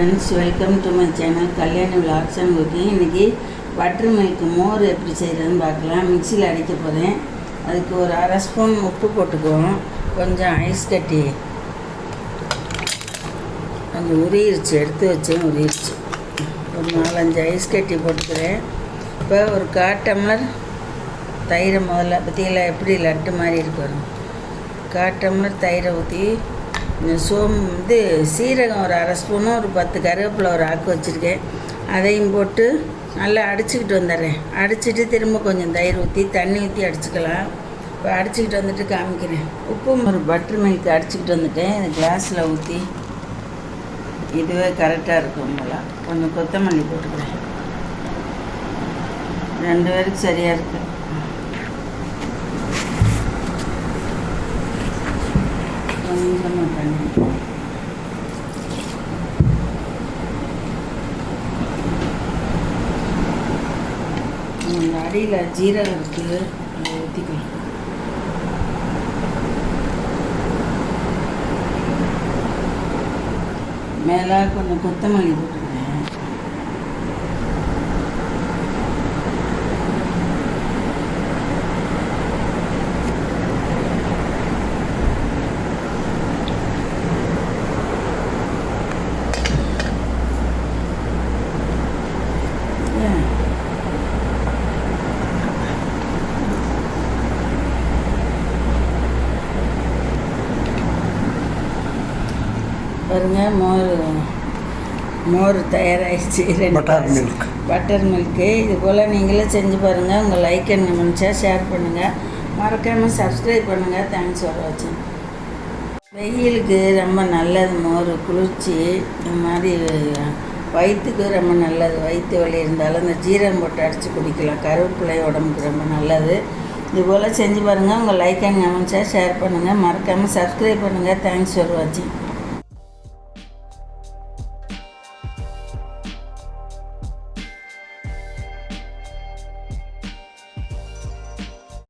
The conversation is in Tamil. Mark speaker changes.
Speaker 1: Friends, welcome to my channel Kalyani vlogs and cooking. இன்றைக்கி பட்டர் மில்க் மோர் எப்படி செய்கிறதுன்னு பார்க்கலாம். மிக்சியில் அடிக்க போகிறேன். அதுக்கு ஒரு அரை ஸ்பூன் உப்பு போட்டுக்குவோம். கொஞ்சம் ஐஸ் கட்டி கொஞ்சம் உரியிருச்சு, எடுத்து வச்சேன், உரியிருச்சு. ஒரு 4-5 ஐஸ் கட்டி போட்டுக்கிறேன். இப்போ ஒரு 1/4 டம்ளர் தயிரை முதல்ல பற்றியில் எப்படி லட்டு மாதிரி இருக்கு வரும். 1/4 டம்ளர் தயிரை ஊற்றி சீரகம் ஒரு அரை ஸ்பூனும் ஒரு 10 கருவேப்பிலை ஒரு ஆக்கு வச்சுருக்கேன். அதையும் போட்டு நல்லா அடிச்சுக்கிட்டு வந்துடுறேன். அடிச்சுட்டு திரும்ப கொஞ்சம் தயிர் ஊற்றி தண்ணி ஊற்றி அடிச்சுக்கலாம். இப்போ அடிச்சுக்கிட்டு வந்துட்டு காமிக்கிறேன். உப்பும் ஒரு பட்டர் மில்க் அடிச்சுக்கிட்டு வந்துட்டேன். இந்த கிளாஸில் ஊற்றி இதுவே கரெக்டாக இருக்கும். போல் கொஞ்சம் கொத்தமல்லி போட்டுக்கிறேன். 2 பேருக்கு சரியாக இருக்குது. கொஞ்சமாக பண்ணி இந்த அடியில் ஜீரகம் இருக்குது, அதை ஊற்றிக்கலாம். மேலே கொஞ்சம் கொத்தமல்லி போட்டுக்கிறேன். பாருங்க, மோர் தயாராகிடுச்சு. Butter milk. இது போல் நீங்களும் செஞ்சு பாருங்கள். உங்கள் லைக் அண்ட் கமெண்ட்ஸாக ஷேர் பண்ணுங்கள். மறக்காமல் சப்ஸ்கிரைப் பண்ணுங்கள். தேங்க்ஸ் ஃபார் வாட்சிங். வெயிலுக்கு ரொம்ப நல்லது மோர். குளிர்ச்சி இந்த மாதிரி வயிற்றுக்கு ரொம்ப நல்லது. வயிற்று வலி இருந்தாலும் இந்த ஜீரகம் போட்டு அடித்து குடிக்கலாம். கருவேப்பிலை உடம்புக்கு ரொம்ப நல்லது. இது போல் செஞ்சு பாருங்கள். உங்கள் லைக் அண்ட் கமெண்ட்ஸாக ஷேர் பண்ணுங்கள். மறக்காமல் சப்ஸ்கிரைப் பண்ணுங்கள். தேங்க்ஸ் ஃபார் வாட்சிங்.